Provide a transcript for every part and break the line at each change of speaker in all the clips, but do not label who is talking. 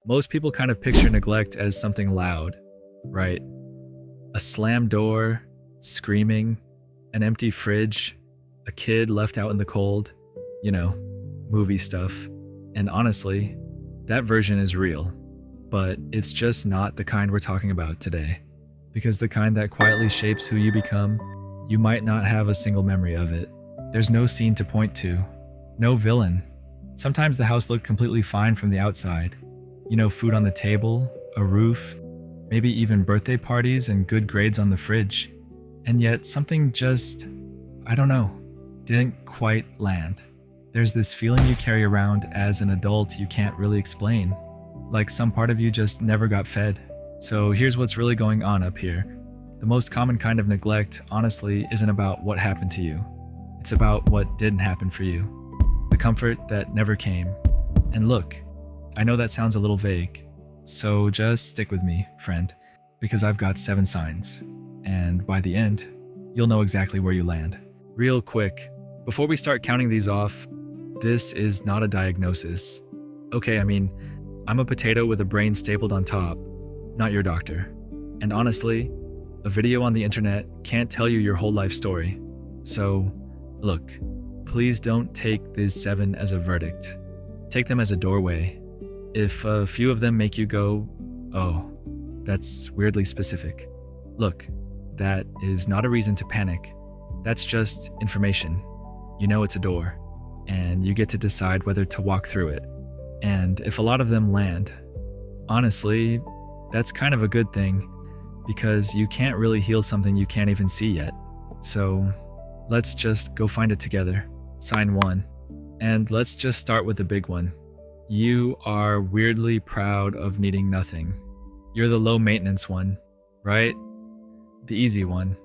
Most people kind of picture neglect as something loud, right? A slammed door, screaming, an empty fridge, a kid left out in the cold, you know, movie stuff. And honestly, that version is real, but it's just not the kind we're talking about today. Because the kind that quietly shapes who you become, you might not have a single memory of it. There's no scene to point to, no villain. Sometimes the house looked completely fine from the outside. You know, food on the table, a roof, maybe even birthday parties and good grades on the fridge. And yet something just, I don't know, didn't quite land. There's this feeling you carry around as an adult you can't really explain. Like some part of you just never got fed. So here's what's really going on up here. The most common kind of neglect, honestly, isn't about what happened to you. It's about what didn't happen for you. The comfort that never came. And look, I know that sounds a little vague, so just stick with me, friend, because I've got 7 signs. And by the end, you'll know exactly where you land. Real quick, before we start counting these off, this is not a diagnosis. Okay, I'm a potato with a brain stapled on top, not your doctor. And honestly, a video on the internet can't tell you your whole life story. So, look, please don't take these 7 as a verdict. Take them as a doorway. If a few of them make you go, oh, that's weirdly specific. Look, that is not a reason to panic. That's just information. You know it's a door, and you get to decide whether to walk through it. And if a lot of them land, honestly, that's kind of a good thing, because you can't really heal something you can't even see yet. So let's just go find it together. Sign 1. And let's just start with the big one. You are weirdly proud of needing nothing. You're the low maintenance one, right? The easy one.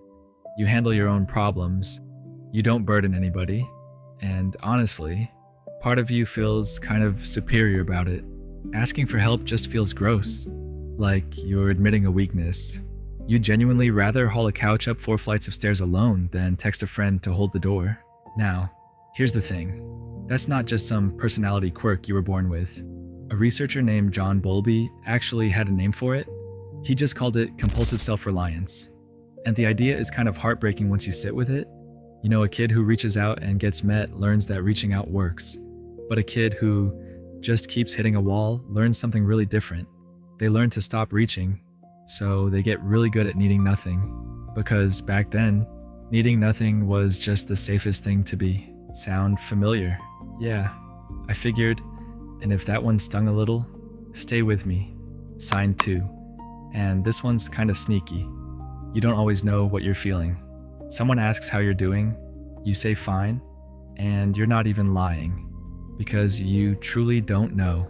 You handle your own problems. You don't burden anybody. And honestly, part of you feels kind of superior about it. Asking for help just feels gross. Like you're admitting a weakness. You'd genuinely rather haul a couch up 4 flights of stairs alone than text a friend to hold the door. Now, here's the thing. That's not just some personality quirk you were born with. A researcher named John Bowlby actually had a name for it. He just called it compulsive self-reliance. And the idea is kind of heartbreaking once you sit with it. You know, a kid who reaches out and gets met learns that reaching out works. But a kid who just keeps hitting a wall learns something really different. They learn to stop reaching, so they get really good at needing nothing. Because back then, needing nothing was just the safest thing to be. Sound familiar? Yeah, I figured, and if that one stung a little, stay with me. Sign 2. And this one's kind of sneaky. You don't always know what you're feeling. Someone asks how you're doing, you say fine, and you're not even lying, because you truly don't know.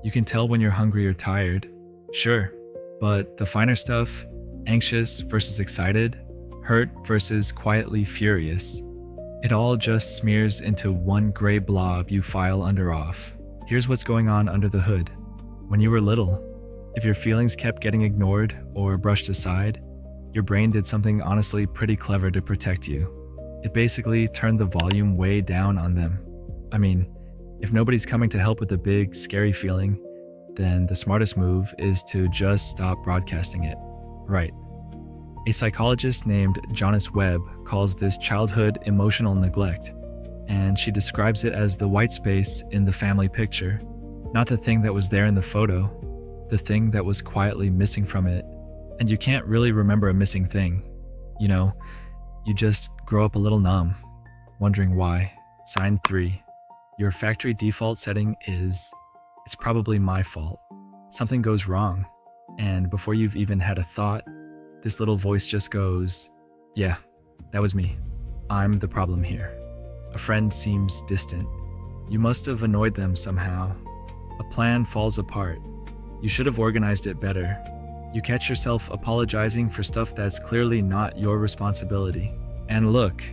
You can tell when you're hungry or tired, sure, but the finer stuff, anxious versus excited, hurt versus quietly furious, it all just smears into one gray blob you file under off. Here's what's going on under the hood. When you were little, if your feelings kept getting ignored or brushed aside, your brain did something honestly pretty clever to protect you. It basically turned the volume way down on them. If nobody's coming to help with a big, scary feeling, then the smartest move is to just stop broadcasting it. Right. A psychologist named Jonas Webb calls this childhood emotional neglect, and she describes it as the white space in the family picture, not the thing that was there in the photo, the thing that was quietly missing from it. And you can't really remember a missing thing. You know, you just grow up a little numb, wondering why. Sign 3. Your factory default setting is, it's probably my fault. Something goes wrong, and before you've even had a thought, this little voice just goes, yeah, that was me. I'm the problem here. A friend seems distant. You must have annoyed them somehow. A plan falls apart. You should have organized it better. You catch yourself apologizing for stuff that's clearly not your responsibility. And look,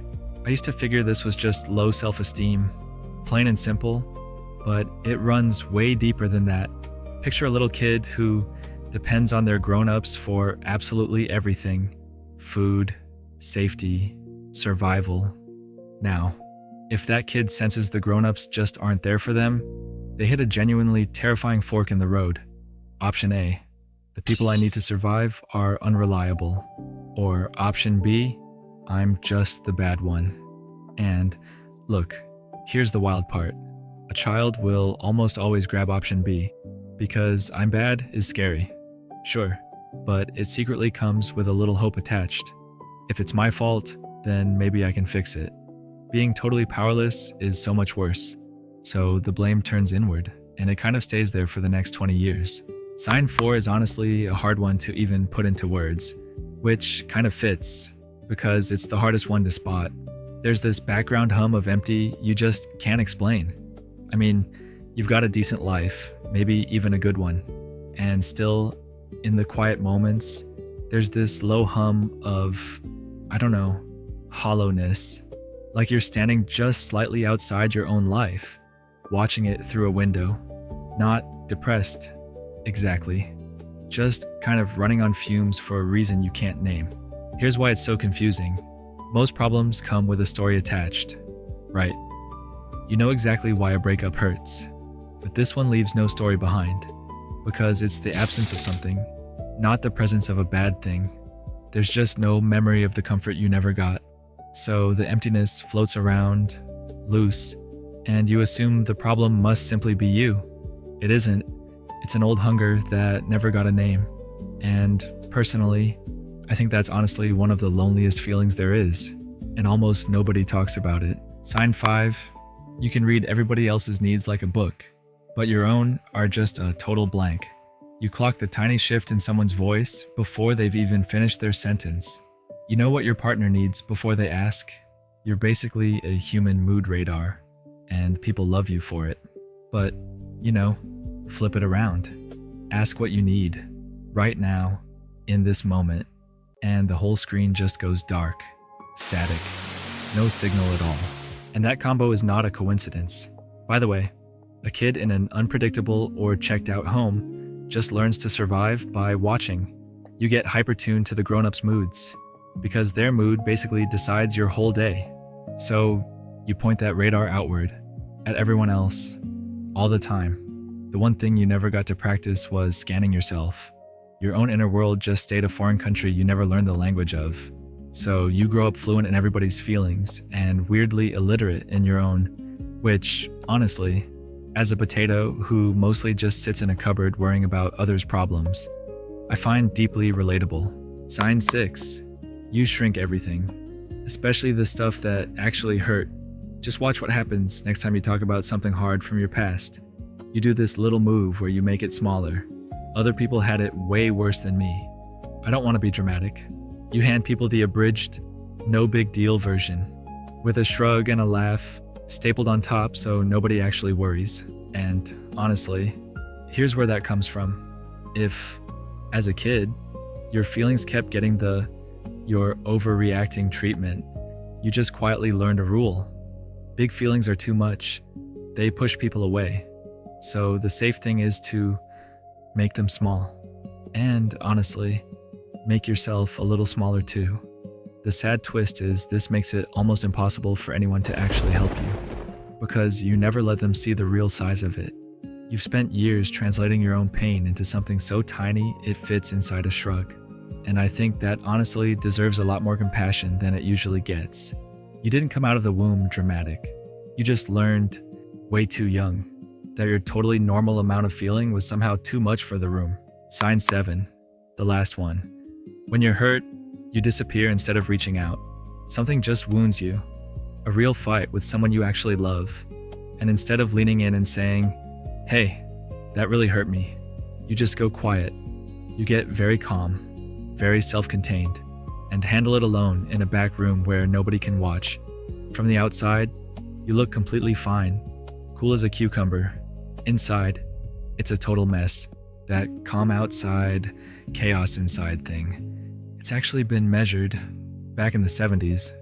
I used to figure this was just low self-esteem, plain and simple, but it runs way deeper than that. Picture a little kid who depends on their grown-ups for absolutely everything. Food, safety, survival. Now, if that kid senses the grown-ups just aren't there for them, they hit a genuinely terrifying fork in the road. Option A, the people I need to survive are unreliable. Or option B, I'm just the bad one. And look, here's the wild part. A child will almost always grab option B, because I'm bad is scary. Sure, but it secretly comes with a little hope attached. If it's my fault, then maybe I can fix it. Being totally powerless is so much worse. So the blame turns inward, and it kind of stays there for the next 20 years. Sign 4 is honestly a hard one to even put into words, which kind of fits, because it's the hardest one to spot. There's this background hum of empty you just can't explain. I mean, you've got a decent life, maybe even a good one, and still, in the quiet moments, there's this low hum of, hollowness, like you're standing just slightly outside your own life, watching it through a window. Not depressed, exactly. Just kind of running on fumes for a reason you can't name. Here's why it's so confusing. Most problems come with a story attached, right? You know exactly why a breakup hurts, but this one leaves no story behind, because it's the absence of something, not the presence of a bad thing. There's just no memory of the comfort you never got. So the emptiness floats around, loose, and you assume the problem must simply be you. It isn't. It's an old hunger that never got a name. And personally, I think that's honestly one of the loneliest feelings there is, and almost nobody talks about it. Sign 5, you can read everybody else's needs like a book, but your own are just a total blank. You clock the tiny shift in someone's voice before they've even finished their sentence. You know what your partner needs before they ask. You're basically a human mood radar, and people love you for it. But, flip it around. Ask what you need, right now, in this moment, and the whole screen just goes dark, static, no signal at all. And that combo is not a coincidence. By the way, a kid in an unpredictable or checked out home just learns to survive by watching. You get hyper-tuned to the grown-ups' moods, because their mood basically decides your whole day. So you point that radar outward, at everyone else, all the time. The one thing you never got to practice was scanning yourself. Your own inner world just stayed a foreign country you never learned the language of. So you grow up fluent in everybody's feelings and weirdly illiterate in your own, which, honestly, as a potato who mostly just sits in a cupboard worrying about others' problems, I find deeply relatable. Sign 6. You shrink everything, especially the stuff that actually hurt. Just watch what happens next time you talk about something hard from your past. You do this little move where you make it smaller. Other people had it way worse than me. I don't want to be dramatic. You hand people the abridged, no big deal version, with a shrug and a laugh, stapled on top so nobody actually worries. And honestly, here's where that comes from. If, as a kid, your feelings kept getting the "you're overreacting" treatment, you just quietly learned a rule. Big feelings are too much. They push people away. So the safe thing is to make them small. And honestly, make yourself a little smaller too. The sad twist is this makes it almost impossible for anyone to actually help you, because you never let them see the real size of it. You've spent years translating your own pain into something so tiny it fits inside a shrug. And I think that honestly deserves a lot more compassion than it usually gets. You didn't come out of the womb dramatic. You just learned, way too young, that your totally normal amount of feeling was somehow too much for the room. Sign 7, the last one. When you're hurt, you disappear instead of reaching out. Something just wounds you. A real fight with someone you actually love. And instead of leaning in and saying, "Hey, that really hurt me," you just go quiet. You get very calm, very self-contained, and handle it alone in a back room where nobody can watch. From the outside, you look completely fine, cool as a cucumber. Inside, it's a total mess. That calm outside, chaos inside thing. It's actually been measured. Back in the 70s,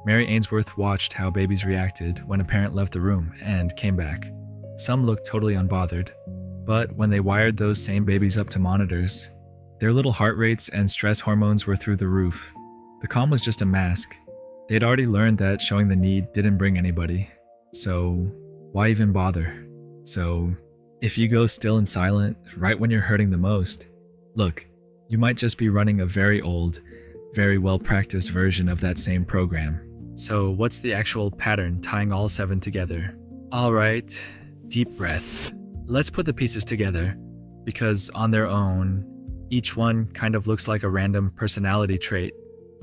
Mary Ainsworth watched how babies reacted when a parent left the room and came back. Some looked totally unbothered, but when they wired those same babies up to monitors, their little heart rates and stress hormones were through the roof. The calm was just a mask. They'd already learned that showing the need didn't bring anybody. So why even bother? So If you go still and silent right when you're hurting the most, look, you might just be running a very old, very well-practiced version of that same program. So what's the actual pattern tying all 7 together? All right, deep breath. Let's put the pieces together, because on their own, each one kind of looks like a random personality trait.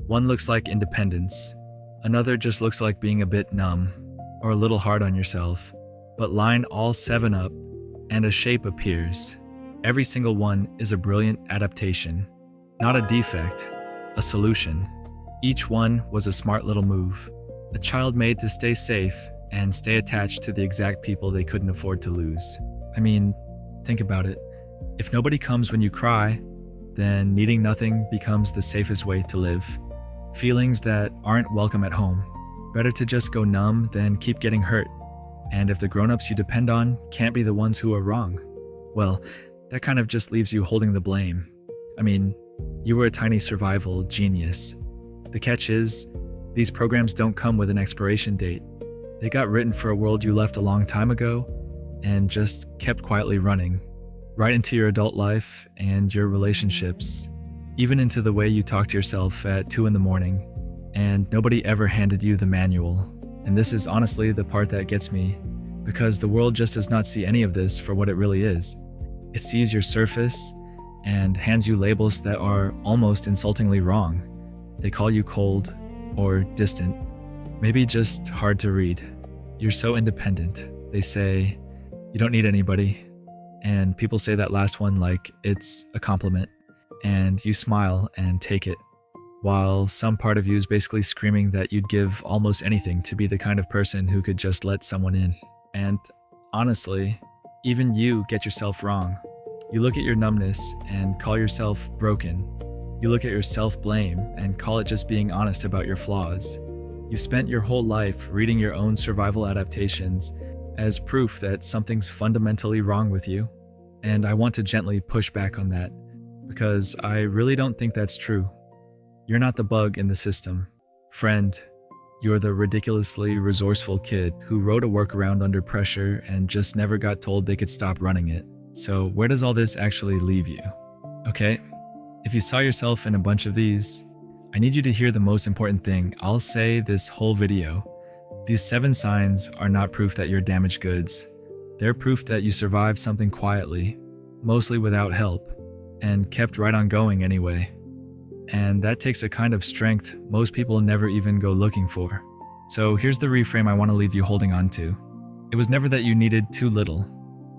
One looks like independence, another just looks like being a bit numb, or a little hard on yourself. But line all 7 up, and a shape appears. Every single one is a brilliant adaptation. Not a defect, a solution. Each one was a smart little move. A child made to stay safe and stay attached to the exact people they couldn't afford to lose. I mean, think about it. If nobody comes when you cry, then needing nothing becomes the safest way to live. Feelings that aren't welcome at home. Better to just go numb than keep getting hurt. And if the grown-ups you depend on can't be the ones who are wrong, well, that kind of just leaves you holding the blame. I mean, you were a tiny survival genius. The catch is, these programs don't come with an expiration date. They got written for a world you left a long time ago and just kept quietly running, right into your adult life and your relationships, even into the way you talk to yourself at 2 a.m, and nobody ever handed you the manual. And this is honestly the part that gets me, because the world just does not see any of this for what it really is. It sees your surface and hands you labels that are almost insultingly wrong. They call you cold or distant, maybe just hard to read. You're so independent. They say, you don't need anybody. And people say that last one like it's a compliment, and you smile and take it, while some part of you is basically screaming that you'd give almost anything to be the kind of person who could just let someone in. And honestly, even you get yourself wrong. You look at your numbness and call yourself broken. You look at your self-blame and call it just being honest about your flaws. You've spent your whole life reading your own survival adaptations as proof that something's fundamentally wrong with you. And I want to gently push back on that, because I really don't think that's true. You're not the bug in the system. Friend, you're the ridiculously resourceful kid who wrote a workaround under pressure and just never got told they could stop running it. So where does all this actually leave you? Okay, if you saw yourself in a bunch of these, I need you to hear the most important thing I'll say this whole video. These 7 signs are not proof that you're damaged goods. They're proof that you survived something quietly, mostly without help, and kept right on going anyway. And that takes a kind of strength most people never even go looking for. So here's the reframe I want to leave you holding on to. It was never that you needed too little.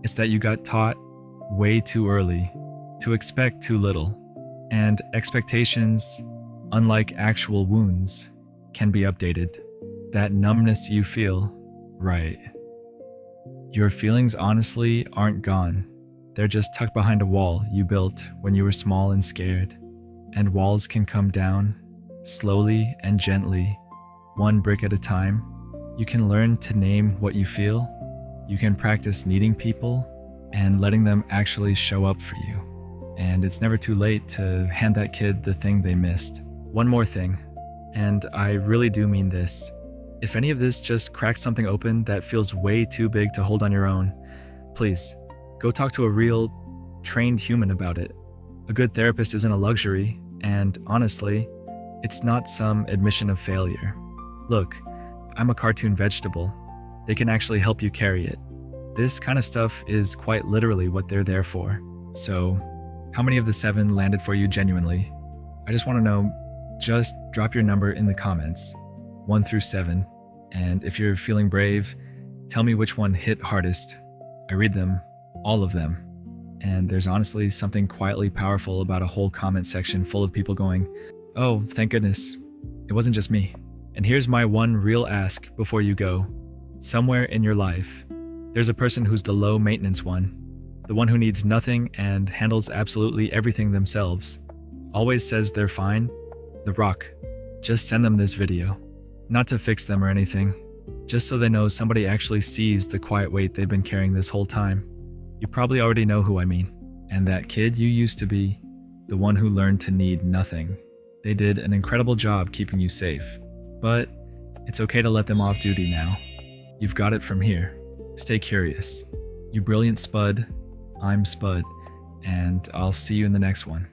It's that you got taught way too early to expect too little. And expectations, unlike actual wounds, can be updated. That numbness you feel, right. Your feelings honestly aren't gone. They're just tucked behind a wall you built when you were small and scared. And walls can come down, slowly and gently, one brick at a time. You can learn to name what you feel. You can practice needing people and letting them actually show up for you. And it's never too late to hand that kid the thing they missed. One more thing, and I really do mean this. If any of this just cracks something open that feels way too big to hold on your own, please, go talk to a real, trained human about it. A good therapist isn't a luxury, and honestly, it's not some admission of failure. Look, I'm a cartoon vegetable. They can actually help you carry it. This kind of stuff is quite literally what they're there for. So, how many of the 7 landed for you genuinely? I just want to know. Just drop your number in the comments, 1 through 7, and if you're feeling brave, tell me which one hit hardest. I read them, all of them. And there's honestly something quietly powerful about a whole comment section full of people going, oh, thank goodness, it wasn't just me. And here's my one real ask before you go. Somewhere in your life, there's a person who's the low maintenance one, the one who needs nothing and handles absolutely everything themselves, always says they're fine. The Rock, just send them this video. Not to fix them or anything, just so they know somebody actually sees the quiet weight they've been carrying this whole time. You probably already know who I mean. And that kid you used to be, the one who learned to need nothing. They did an incredible job keeping you safe. But it's okay to let them off duty now. You've got it from here. Stay curious. You brilliant Spud. I'm Spud, and I'll see you in the next one.